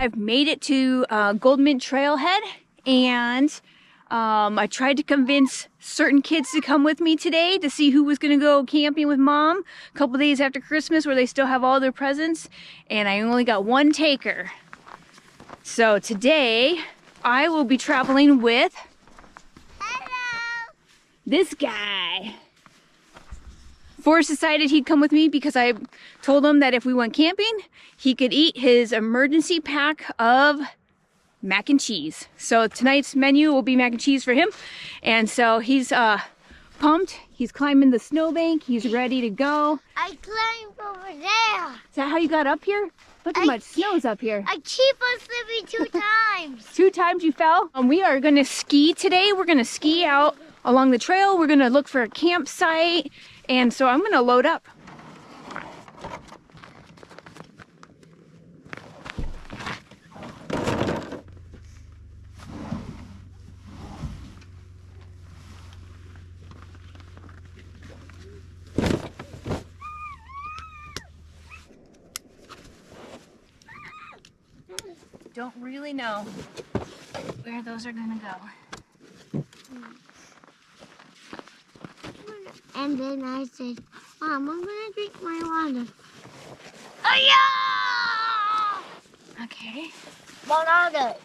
I've made it to Goldman Trailhead, and I tried to convince certain kids to come with me today to see who was going to go camping with Mom a couple days after Christmas where they still have all their presents, and I only got one taker. So today I will be traveling with this guy. Forrest decided he'd come with me because I told him that if we went camping, he could eat his emergency pack of mac and cheese. So tonight's menu will be mac and cheese for him. And so he's pumped. He's climbing the snowbank. He's ready to go. I climbed over there. Is that how you got up here? Look how much snow's up here. I keep on slipping 2 times. 2 times you fell? We are gonna ski today. We're gonna ski out along the trail. We're gonna look for a campsite. And so I'm gonna load up. Don't really know where those are gonna go. And then I said, Mom, I'm gonna drink my water. Oh yeah! Okay. Banana.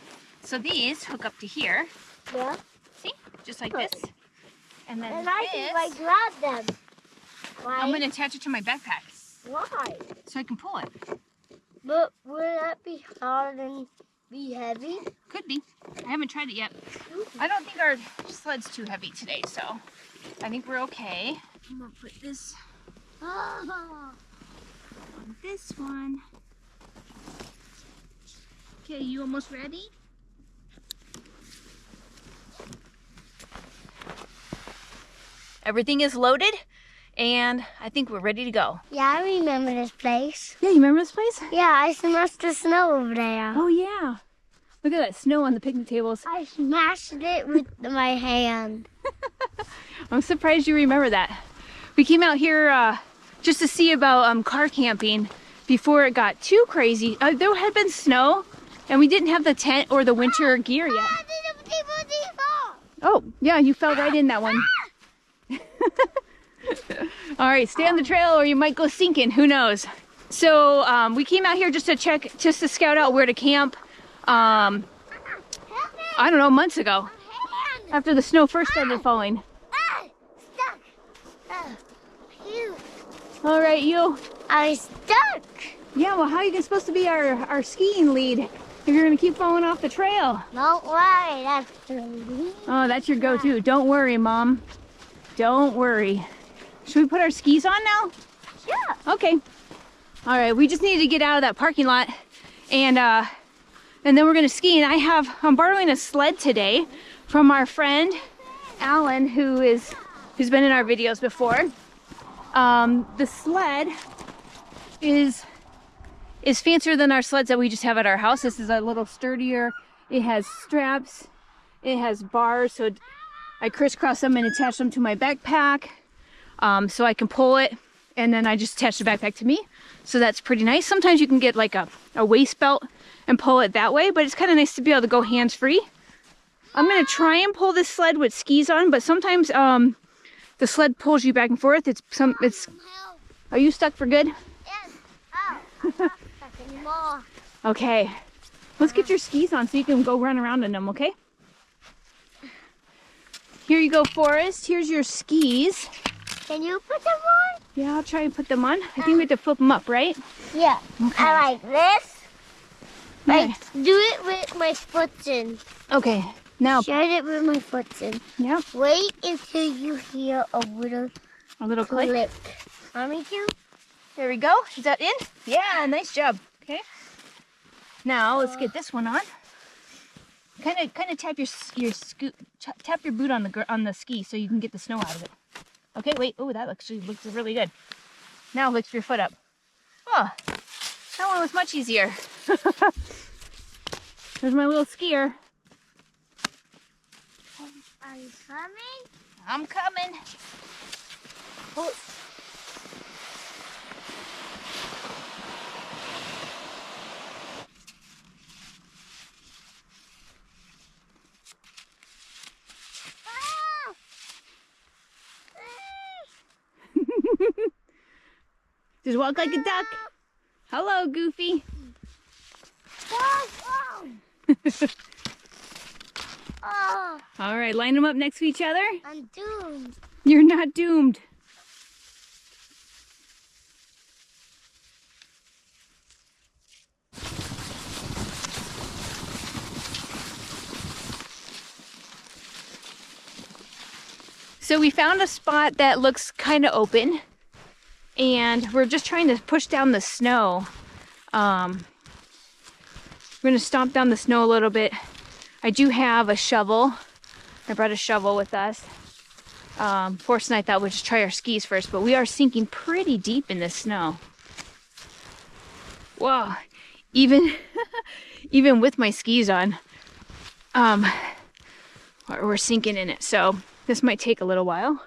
So these hook up to here. Yeah. See? Just like this. And then And I think I grabbed them. Why? I'm gonna attach it to my backpack. Why? So I can pull it. But would that be hard and be heavy? Could be. I haven't tried it yet. I don't think our sled's too heavy today, so I think we're okay. I'm gonna put this on this one. Okay, you almost ready? Everything is loaded, and I think we're ready to go. Yeah, I remember this place. Yeah, you remember this place? Yeah, I smashed the snow over there. Oh yeah. Look at that snow on the picnic tables. I smashed it with my hand. I'm surprised you remember that. We came out here just to see about car camping before it got too crazy. There had been snow, and we didn't have the tent or the winter gear yet. Oh, yeah, you fell right in that one. All right, stay on the trail or you might go sinking, who knows. So we came out here just to scout out where to camp. I don't know, months ago, after the snow first started falling. All right, you. I'm stuck. Yeah, well, how are you supposed to be our skiing lead if you're gonna keep falling off the trail? Don't worry, that's the lead. Oh, that's your go-to. Don't worry, Mom. Don't worry. Should we put our skis on now? Yeah. Okay. All right, we just needed to get out of that parking lot, and then we're gonna ski. And I'm borrowing a sled today from our friend Alan, who's been in our videos before. The sled is fancier than our sleds that we just have at our house. This is a little sturdier. It has straps. It has bars, so I crisscross them and attach them to my backpack, so I can pull it, and then I just attach the backpack to me. So that's pretty nice. Sometimes you can get like a waist belt and pull it that way, but it's kind of nice to be able to go hands-free. I'm gonna try and pull this sled with skis on, but sometimes the sled pulls you back and forth. Are you stuck for good? Yes. Oh, I'm not stuck anymore. Okay. Let's get your skis on so you can go run around in them, okay? Here you go, Forrest. Here's your skis. Can you put them on? Yeah, I'll try and put them on. I think we have to flip them up, right? Yeah. Okay. I like this. Okay. Like, do it with my foot in. Okay. Now. Shred it with my foot in. Yeah. Wait until you hear a little click. click. Want me to? There we go. Is that in? Yeah, nice job. Okay. Now let's get this one on. Kind of tap tap your boot on the ski so you can get the snow out of it. Okay, wait. Oh, that looks really good. Now lift your foot up. Oh, that one was much easier. There's my little skier. Are you coming? I'm coming. Oh. Just walk like a duck. Hello, Goofy. Oh, All right, line them up next to each other. I'm doomed. You're not doomed. So we found a spot that looks kind of open, and we're just trying to push down the snow. We're gonna stomp down the snow a little bit. I do have a shovel. I brought a shovel with us. Forrest and I thought we'd just try our skis first, but we are sinking pretty deep in the snow. Whoa, even even with my skis on, we're sinking in it. So this might take a little while.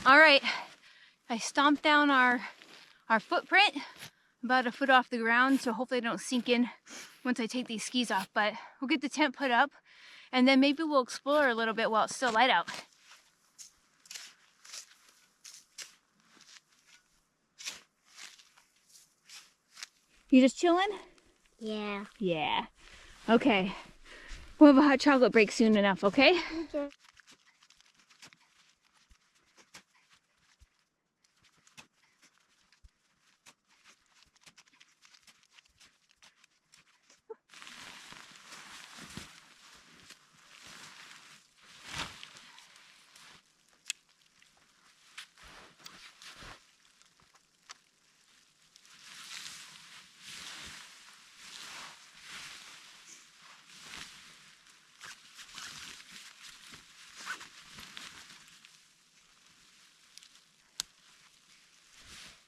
All right, I stomped down our footprint about a foot off the ground, so hopefully they don't sink in once I take these skis off, but we'll get the tent put up and then maybe we'll explore a little bit while it's still light out. You just chilling? Yeah. Yeah. Okay. We'll have a hot chocolate break soon enough, okay? Okay.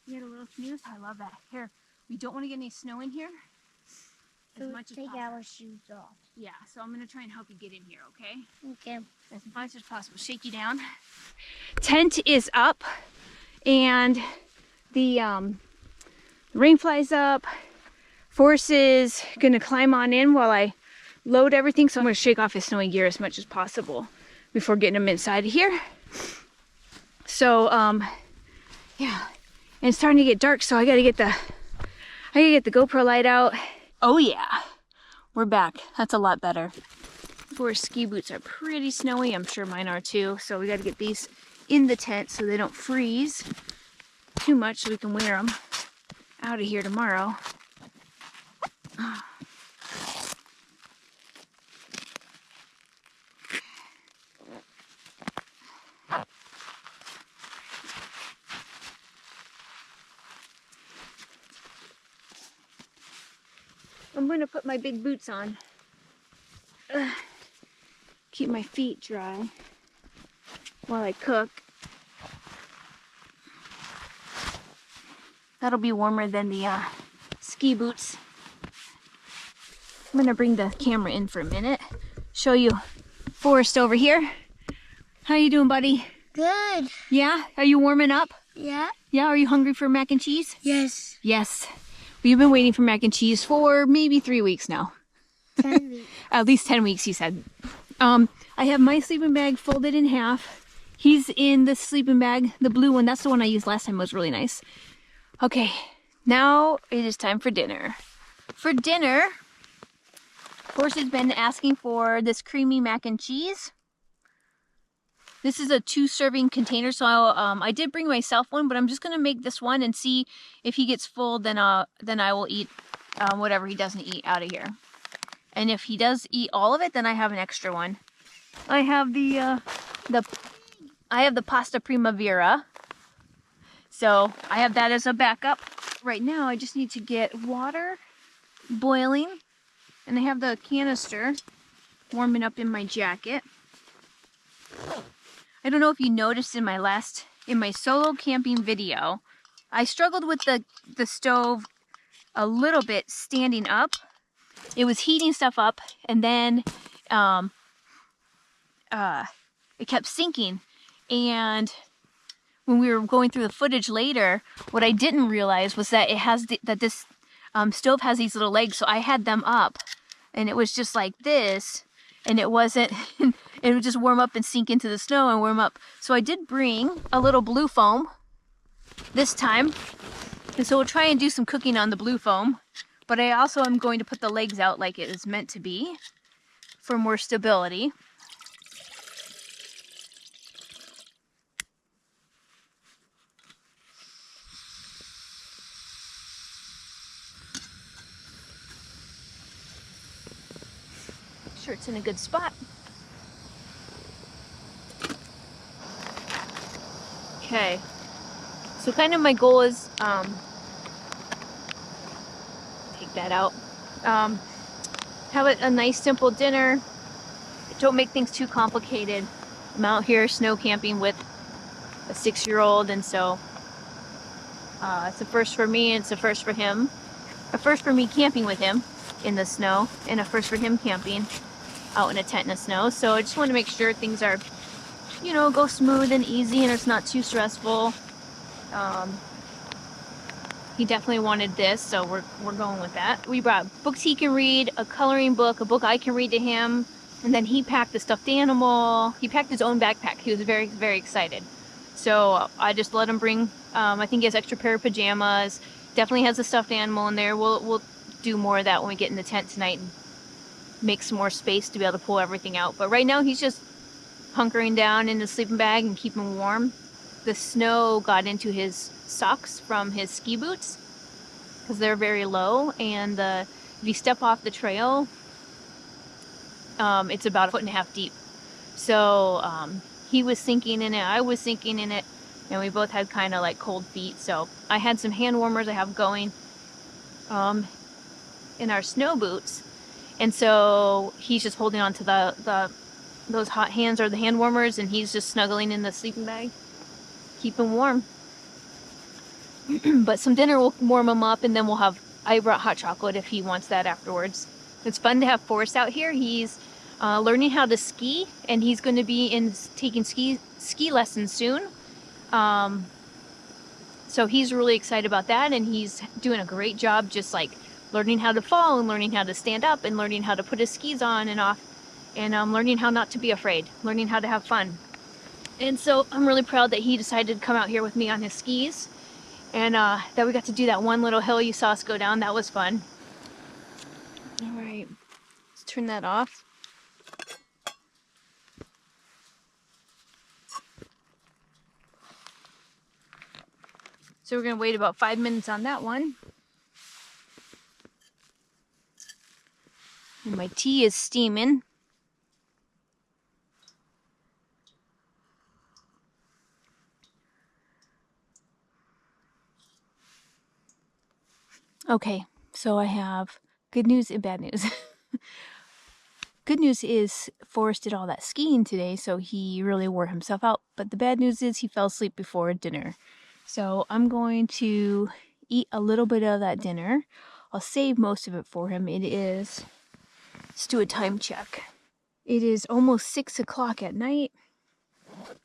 You had a little snooze? I love that. Here, we don't want to get any snow in here. As much as Take possible. our shoes off. Yeah, so I'm going to try and help you get in here, okay? Okay. As much as possible. Shake you down. Tent is up, and the rain flies up. Forrest is going to climb on in while I load everything, so I'm going to shake off his snowy gear as much as possible before getting him inside of here. So, yeah. And it's starting to get dark, so I gotta get the GoPro light out. Oh yeah, we're back. That's a lot better. Forrest's ski boots are pretty snowy. I'm sure mine are too. So we gotta get these in the tent so they don't freeze too much, so we can wear them out of here tomorrow. I'm going to put my big boots on. Keep my feet dry while I cook. That'll be warmer than the ski boots. I'm going to bring the camera in for a minute. Show you Forrest over here. How you doing, buddy? Good. Yeah? Are you warming up? Yeah. Yeah? Are you hungry for mac and cheese? Yes. Yes. We've been waiting for mac and cheese for maybe 3 weeks now. 10 weeks. At least 10 weeks, he said. I have my sleeping bag folded in half. He's in the sleeping bag, the blue one. That's the one I used last time. It was really nice. Okay, now it is time for dinner. For dinner, Forrest has been asking for this creamy mac and cheese. This is a 2-serving container, so I did bring myself one, but I'm just gonna make this one and see if he gets full. Then I will eat whatever he doesn't eat out of here. And if he does eat all of it, then I have an extra one. I have the pasta primavera, so I have that as a backup. Right now, I just need to get water boiling, and I have the canister warming up in my jacket. I don't know if you noticed in my solo camping video, I struggled with the stove a little bit standing up. It was heating stuff up, and then it kept sinking. And when we were going through the footage later, what I didn't realize was that it has this stove has these little legs, so I had them up, and it was just like this, and it wasn't, it would just warm up and sink into the snow and warm up. So I did bring a little blue foam this time, and so we'll try and do some cooking on the blue foam, but I also am going to put the legs out like it is meant to be for more stability. Sure it's in a good spot. Okay, so kind of my goal is take that out, have a nice simple dinner. Don't make things too complicated. I'm out here snow camping with a 6-year-old, and so it's a first for me and it's a first for him. A first for me camping with him in the snow, and a first for him camping out in a tent in the snow. So I just want to make sure things are, you know, go smooth and easy and it's not too stressful. He definitely wanted this, so we're going with that. We brought books he can read, a coloring book, a book I can read to him, and then he packed the stuffed animal. He packed his own backpack. He was very, very excited. So I just let him bring, I think he has extra pair of pajamas, definitely has a stuffed animal in there. We'll do more of that when we get in the tent tonight and make some more space to be able to pull everything out. But right now he's just hunkering down in the sleeping bag and keeping warm. The snow got into his socks from his ski boots because they're very low, and if you step off the trail, it's about 1.5 feet deep. So he was sinking in it, I was sinking in it, and we both had kind of like cold feet. So I had some hand warmers I have going in our snow boots, and so he's just holding on to those hot hands or the hand warmers, and he's just snuggling in the sleeping bag, keeping warm. But some dinner will warm him up, and then I brought hot chocolate if he wants that afterwards. It's fun to have Forrest out here. He's learning how to ski, and he's going to be taking ski lessons soon. So he's really excited about that, and he's doing a great job just like learning how to fall and learning how to stand up and learning how to put his skis on and off, and learning how not to be afraid, learning how to have fun. And so I'm really proud that he decided to come out here with me on his skis, and that we got to do that one little hill you saw us go down. That was fun. All right, let's turn that off. So we're gonna wait about 5 minutes on that one. And my tea is steaming. Okay, so I have good news and bad news. Good news is Forrest did all that skiing today, so he really wore himself out. But the bad news is he fell asleep before dinner. So I'm going to eat a little bit of that dinner. I'll save most of it for him. Let's do a time check. It is almost 6 o'clock at night.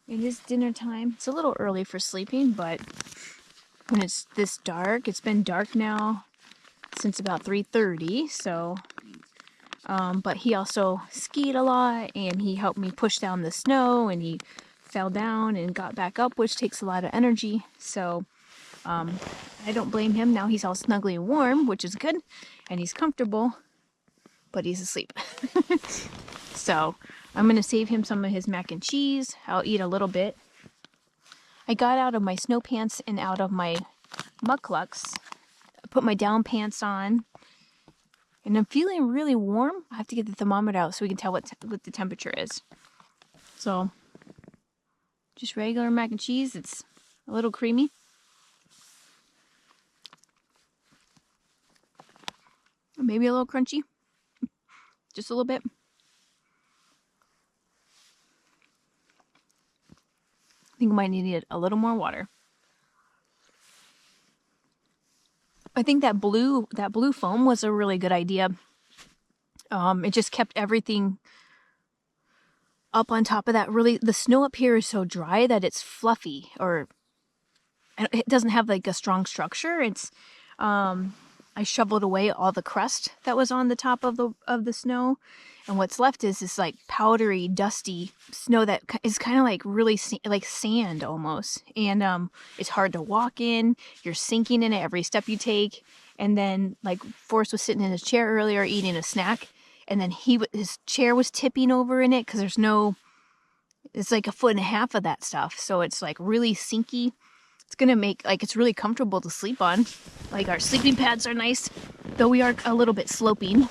It is dinner time. It's a little early for sleeping, but when it's this dark, it's been dark now since about 3:30, so but he also skied a lot, and he helped me push down the snow, and he fell down and got back up, which takes a lot of energy. So I don't blame him. Now he's all snuggly and warm, which is good, and he's comfortable, but he's asleep. So I'm gonna save him some of his mac and cheese. I'll eat a little bit. I got out of my snow pants and out of my mucklucks. I put my down pants on, and I'm feeling really warm. I have to get the thermometer out so we can tell what the temperature is. So just regular mac and cheese. It's a little creamy. Maybe a little crunchy. Just a little bit. I think I might need a little more water. I think that blue foam was a really good idea. It just kept everything up on top of that. Really, the snow up here is so dry that it's fluffy, or it doesn't have like a strong structure. It's I shoveled away all the crust that was on the top of the snow, and what's left is this like powdery, dusty snow that is kind of like really like sand almost, and it's hard to walk in. You're sinking in it every step you take. And then like Forrest was sitting in his chair earlier eating a snack, and then his chair was tipping over in it because it's like 1.5 feet of that stuff, so it's like really sinky. It's gonna make, like, it's really comfortable to sleep on. Like, our sleeping pads are nice, though we are a little bit sloping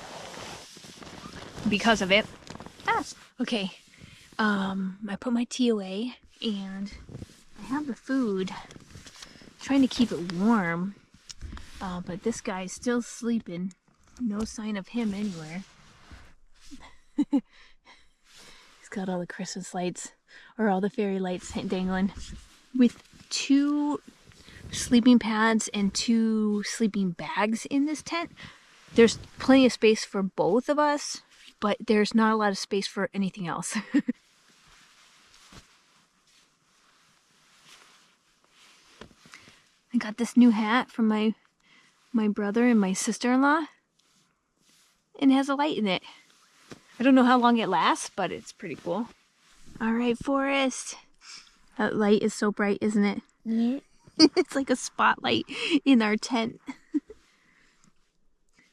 because of it. Okay, I put my tea away, and I have the food. I'm trying to keep it warm, but this guy's still sleeping. No sign of him anywhere. He's got all the Christmas lights, or all the fairy lights dangling. With 2 sleeping pads and 2 sleeping bags in this tent, there's plenty of space for both of us, but there's not a lot of space for anything else. I got this new hat from my brother and my sister-in-law, and it has a light in it. I don't know how long it lasts, but it's pretty cool. All right, Forrest. That light is so bright, isn't it? Yeah. It's like a spotlight in our tent. Do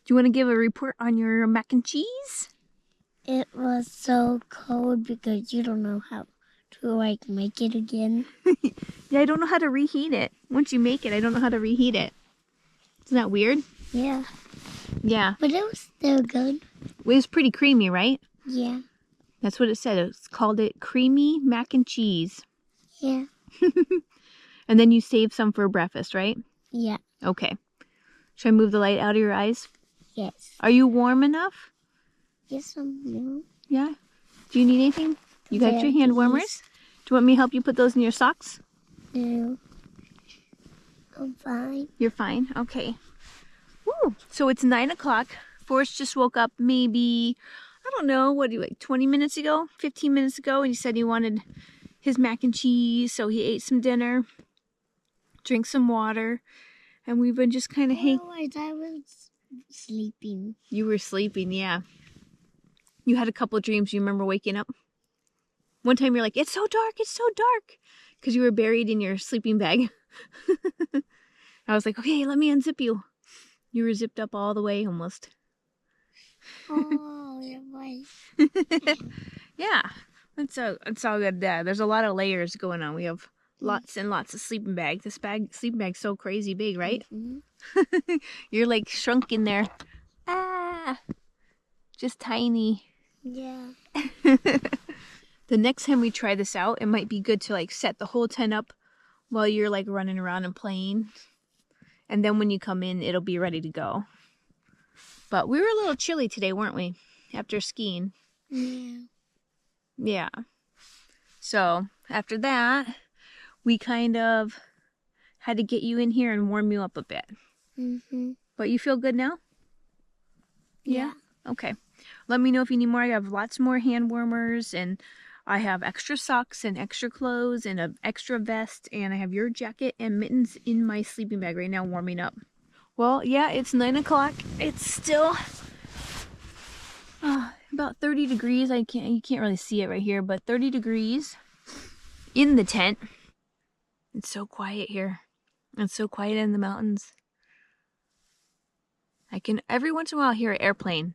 you want to give a report on your mac and cheese? It was so cold because you don't know how to like make it again. Yeah, I don't know how to reheat it. Once you make it, I don't know how to reheat it. Isn't that weird? Yeah. Yeah. But it was still good. It was pretty creamy, right? Yeah. That's what it said. It's called it creamy mac and cheese. Yeah. And then you save some for breakfast, right? Yeah. Okay. Should I move the light out of your eyes? Yes. Are you warm enough? Yes, I'm new. Yeah? Do you need anything? You got Yeah, your hand warmers? please. Do you want me to help you put those in your socks? No. I'm fine. You're fine? Okay. Woo! So it's 9 o'clock. Forrest just woke up maybe, I don't know, what do you like, 20 minutes ago? 15 minutes ago, and he said he wanted his mac and cheese, so he ate some dinner, drank some water, and we've been just kind of Otherwise, I was sleeping. You were sleeping, yeah. You had a couple of dreams. You remember waking up? One time you're like, it's so dark, because you were buried in your sleeping bag. I was like, okay, let me unzip you. You were zipped up all the way almost. Oh, it was. Yeah, it's all good. There's a lot of layers going on. We have lots and lots of sleeping bags. This sleeping bag's so crazy big, right? Mm-hmm. You're like shrunk in there. Just tiny. Yeah. The next time we try this out, it might be good to like set the whole tent up while you're like running around and playing. And then when you come in, it'll be ready to go. But we were a little chilly today, weren't we? After skiing. Yeah. Yeah. So after that, we kind of had to get you in here and warm you up a bit. Mm-hmm. But you feel good now? Yeah. Okay. Let me know if you need more. I have lots more hand warmers, and I have extra socks and extra clothes and an extra vest, and I have your jacket and mittens in my sleeping bag right now warming up. Well, yeah, it's 9 o'clock. It's still about 30 degrees. You can't really see it right here, but 30 degrees in the tent. It's so quiet here. It's so quiet in the mountains. I can every once in a while hear an airplane,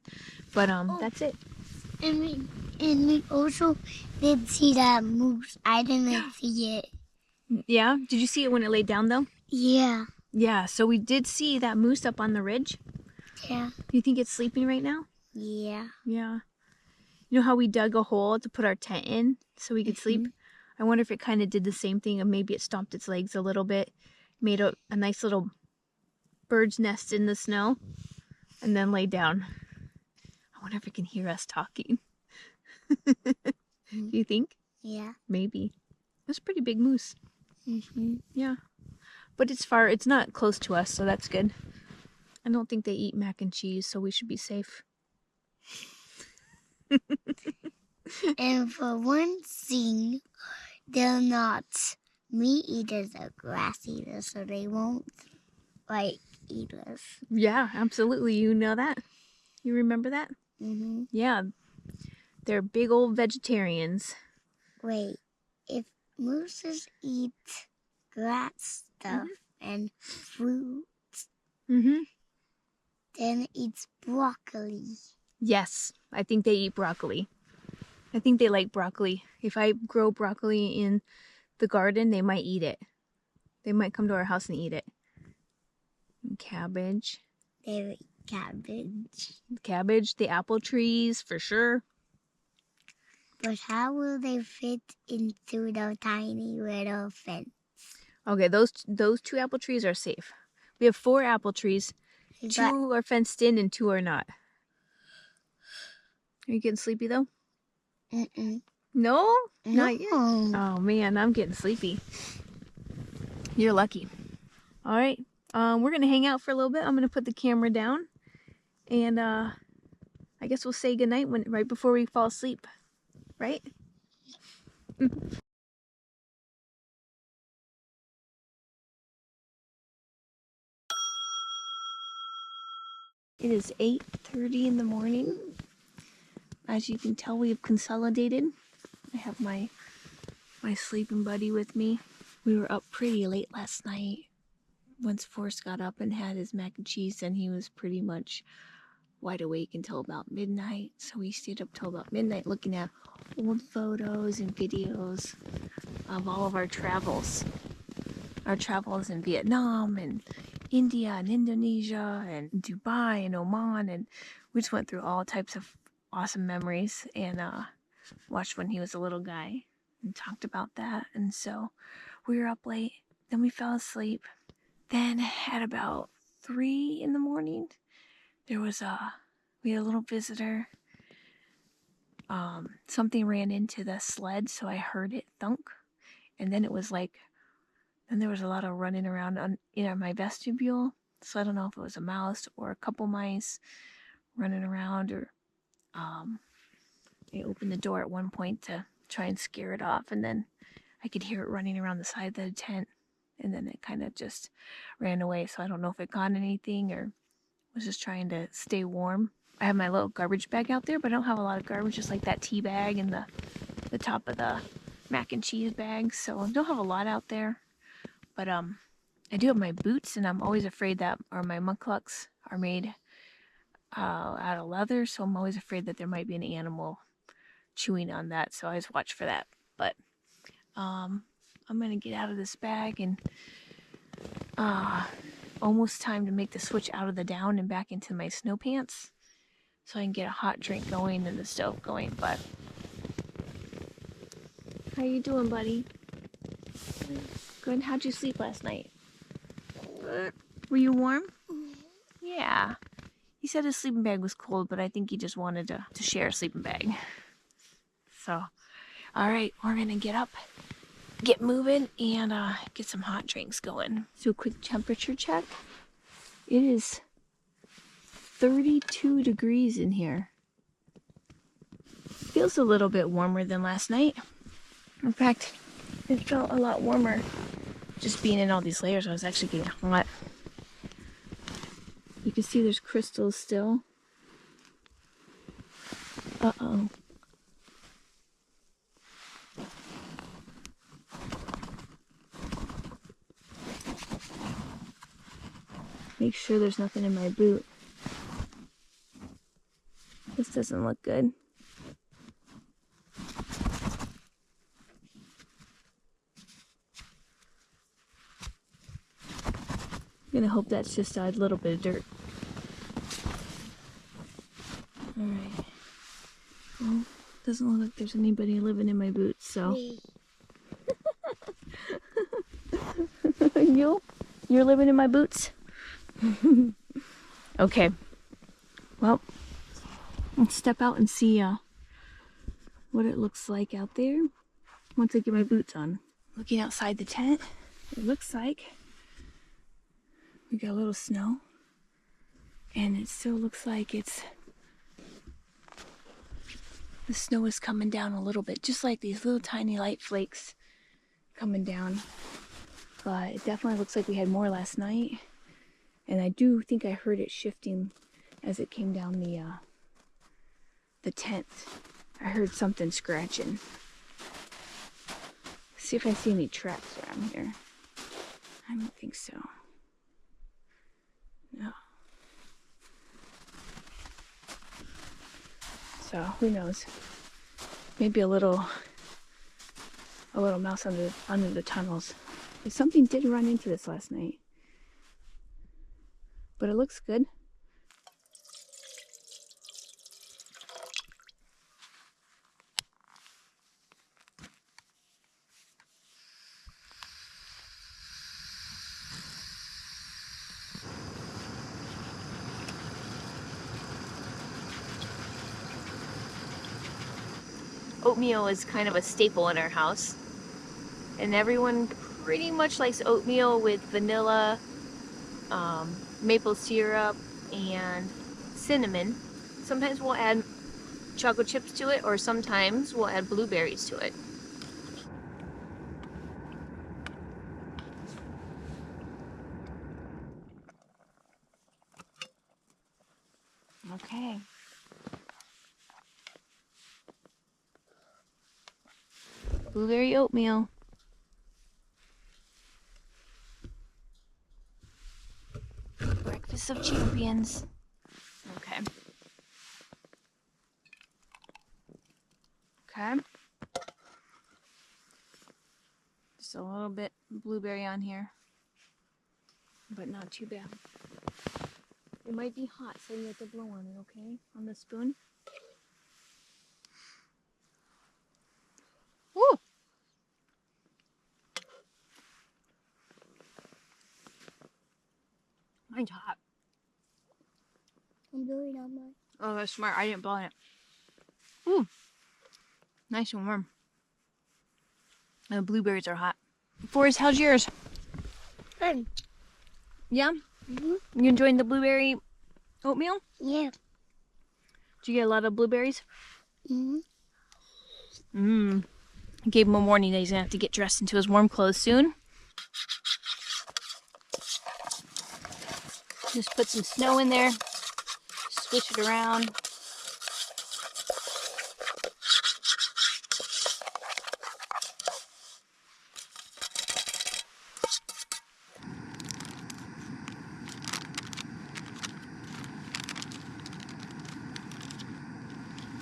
but that's it. And we also did see that moose. I didn't see it. Yeah? Did you see it when it laid down though? Yeah. Yeah, so we did see that moose up on the ridge. Yeah. Do you think it's sleeping right now? Yeah. Yeah. You know how we dug a hole to put our tent in so we could sleep? I wonder if it kind of did the same thing, and maybe it stomped its legs a little bit, made a nice little bird's nest in the snow, and then laid down. I wonder if it can hear us talking. Do you think? Yeah. Maybe. That's a pretty big moose. Mm-hmm. Yeah. But it's far, it's not close to us, so that's good. I don't think they eat mac and cheese, so we should be safe. And for one thing, they're not Meat eaters are grass eaters, so they won't like eat us. Yeah, absolutely. You know that? You remember that? Mm-hmm. Yeah, they're big old vegetarians. Wait, if mooses eat grass stuff and fruit, Mm-hmm. then it eats broccoli. Yes, I think they eat broccoli. I think they like broccoli. If I grow broccoli in the garden, they might eat it. They might come to our house and eat it. And cabbage. They eat cabbage. Cabbage, the apple trees, for sure. But how will they fit into the tiny little fence? Okay, those 2 apple trees are safe. We have 4 apple trees. But 2 are fenced in and 2 are not. Are you getting sleepy though? No? Not yet. Oh man, I'm getting sleepy. You're lucky. All right, we're gonna hang out for a little bit. I'm gonna put the camera down, and I guess we'll say goodnight right before we fall asleep, right? It is 8:30 in the morning. As you can tell, we have consolidated. I have my sleeping buddy with me. We were up pretty late last night. Once Forrest got up and had his mac and cheese, then he was pretty much wide awake until about midnight. So we stayed up till about midnight looking at old photos and videos of all of our travels. Our travels in Vietnam and India and Indonesia and Dubai and Oman, and we just went through all types of awesome memories and watched when he was a little guy and talked about that. And so we were up late, then we fell asleep. Then at about 3 in the morning, we had a little visitor. Something ran into the sled, so I heard it thunk, and then there was a lot of running around in my vestibule. So I don't know if it was a mouse or a couple mice running around, or I opened the door at one point to try and scare it off, and then I could hear it running around the side of the tent, and then it kind of just ran away. So I don't know if it got anything or was just trying to stay warm. I have my little garbage bag out there, but I don't have a lot of garbage, just like that tea bag and the top of the mac and cheese bag. So I don't have a lot out there. But I do have my boots, and I'm always afraid that, or my mucklucks are made out of leather, so I'm always afraid that there might be an animal chewing on that, so I always watch for that. But I'm gonna get out of this bag, and almost time to make the switch out of the down and back into my snow pants, so I can get a hot drink going and the stove going. But how you doing, buddy? Good. How'd you sleep last night? Were you warm? Yeah. He said his sleeping bag was cold, but I think he just wanted to share a sleeping bag. So, all right, we're gonna get up, get moving, and get some hot drinks going. So a quick temperature check. It is 32 degrees in here. Feels a little bit warmer than last night. In fact, it felt a lot warmer just being in all these layers. I was actually getting hot. You can see there's crystals still. Uh-oh. Make sure there's nothing in my boot. This doesn't look good. I'm gonna hope that's just a little bit of dirt. Alright. Well, doesn't look like there's anybody living in my boots, so. You're living in my boots? Okay. Well, let's step out and see what it looks like out there once I get my boots on. Looking outside the tent, it looks like we got a little snow, and it still looks like the snow is coming down a little bit, just like these little tiny light flakes coming down. But it definitely looks like we had more last night. And I do think I heard it shifting as it came down the tent. I heard something scratching. See if I see any tracks around here. I don't think so. No. So who knows? Maybe a little mouse under the tunnels. Something did run into this last night. But it looks good. Oatmeal is kind of a staple in our house. And everyone pretty much likes oatmeal with vanilla, maple syrup, and cinnamon. Sometimes we'll add chocolate chips to it, or sometimes we'll add blueberries to it. Okay. Blueberry oatmeal. Breakfast of champions. Okay. Okay. Just a little bit blueberry on here, but not too bad. It might be hot, so you have to blow on it, okay? On the spoon. Woo! Mine's hot. I'm doing on mine. Oh, that's smart. I didn't blow on it. Ooh. Nice and warm. And the blueberries are hot. Forrest, how's yours? Good. Yeah? Mhm. You enjoying the blueberry oatmeal? Yeah. Did you get a lot of blueberries? Mhm. I gave him a warning that he's gonna have to get dressed into his warm clothes soon. Just put some snow in there. Swish it around.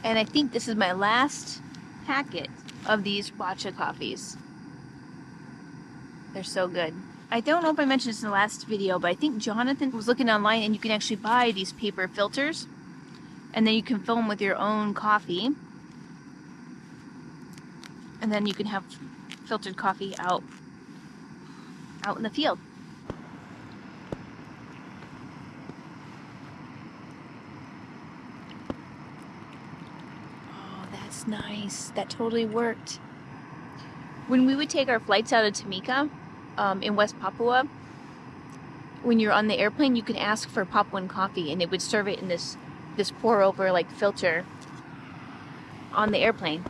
And I think this is my last packet of these matcha coffees. They're so good. I don't know if I mentioned this in the last video, but I think Jonathan was looking online and you can actually buy these paper filters. And then you can fill them with your own coffee. And then you can have filtered coffee out in the field. Oh, that's nice. That totally worked. When we would take our flights out of Tamika, in West Papua, when you're on the airplane, you could ask for Papuan coffee and it would serve it in this pour over like filter on the airplane.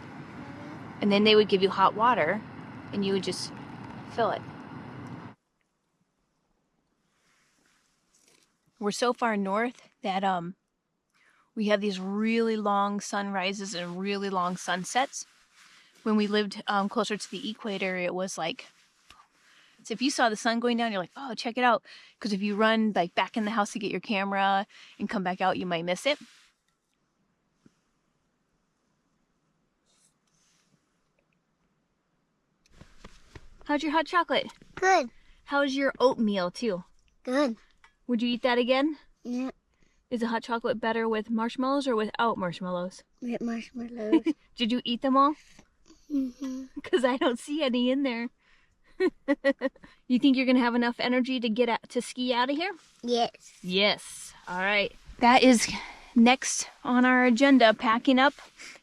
And then they would give you hot water and you would just fill it. We're so far north that we have these really long sunrises and really long sunsets. When we lived closer to the equator, it was like, so if you saw the sun going down, you're like, oh, check it out. Because if you run like back in the house to get your camera and come back out, you might miss it. How's your hot chocolate? Good. How's your oatmeal too? Good. Would you eat that again? Yeah. Is the hot chocolate better with marshmallows or without marshmallows? With marshmallows. Did you eat them all? Mhm. Because I don't see any in there. You think you're gonna have enough energy to get to ski out of here? Yes. Yes. All right. That is next on our agenda, packing up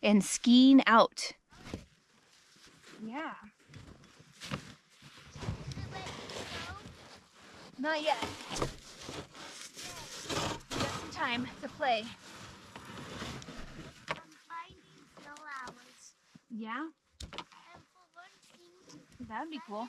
and skiing out. Yeah. Not yet. We got some time to play. I'm finding flowers. Yeah? And for one thing, That'd be cool.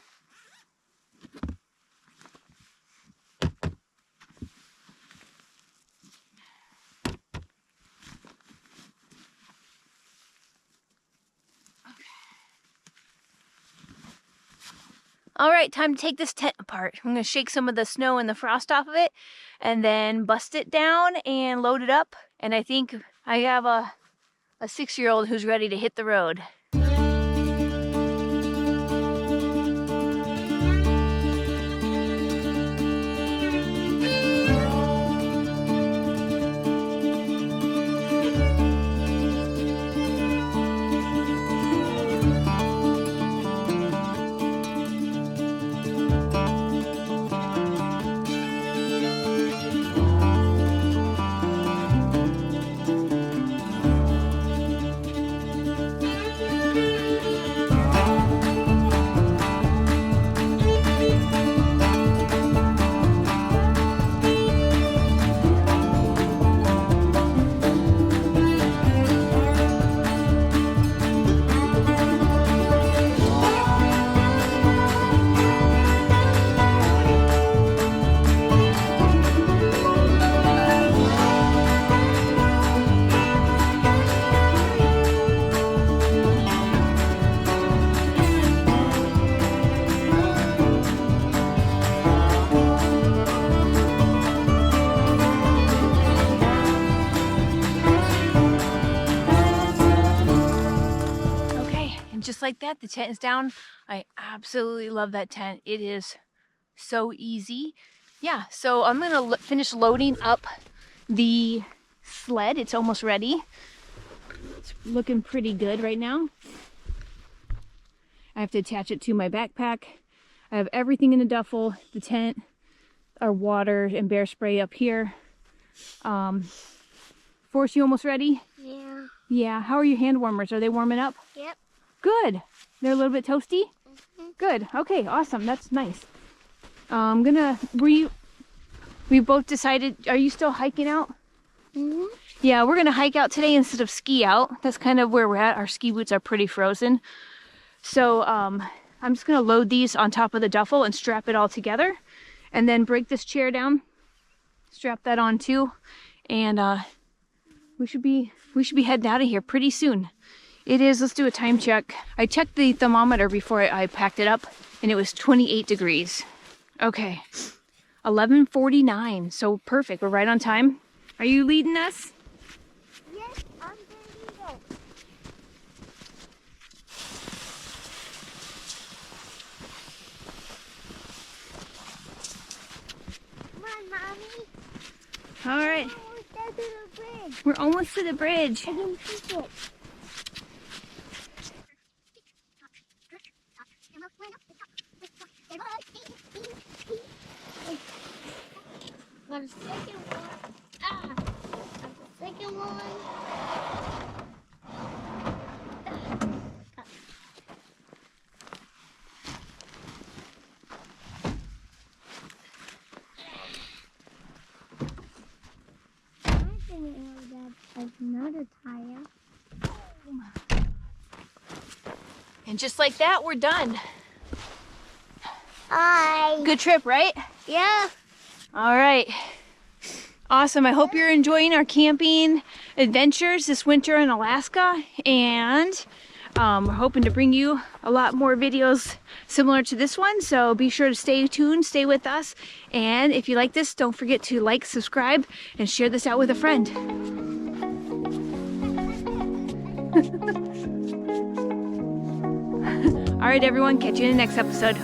All right, time to take this tent apart. I'm gonna shake some of the snow and the frost off of it and then bust it down and load it up. And I think I have a 6-year-old who's ready to hit the road. Just like that, the tent is down. I absolutely love that tent. It is so easy. Yeah, so I'm gonna finish loading up the sled. It's almost ready. It's looking pretty good right now. I have to attach it to my backpack. I have everything in the duffel, the tent, our water and bear spray up here. Force, you almost ready? Yeah. Yeah, how are your hand warmers? Are they warming up? Yep. Good. They're a little bit toasty? Good. Okay, awesome. That's nice. We both decided, are you still hiking out? Yeah, we're gonna hike out today instead of ski out. That's kind of where we're at. Our ski boots are pretty frozen. So I'm just gonna load these on top of the duffel and strap it all together. And then break this chair down, strap that on too. And we should be heading out of here pretty soon. It is, let's do a time check. I checked the thermometer before I packed it up and it was 28 degrees. Okay, 11:49, so perfect, we're right on time. Are you leading us? Yes, I'm gonna lead us. Come on, Mommy. All right. We're almost to the bridge. We're almost to the bridge. I can see it. Got a second one. Got the second one. I didn't know that's another tire. And just like that, we're done. Hi. Good trip, right? Yeah. All right. Awesome. I hope you're enjoying our camping adventures this winter in Alaska. And we're hoping to bring you a lot more videos similar to this one. So be sure to stay tuned, stay with us. And if you like this, don't forget to like, subscribe, and share this out with a friend. All right, everyone. Catch you in the next episode.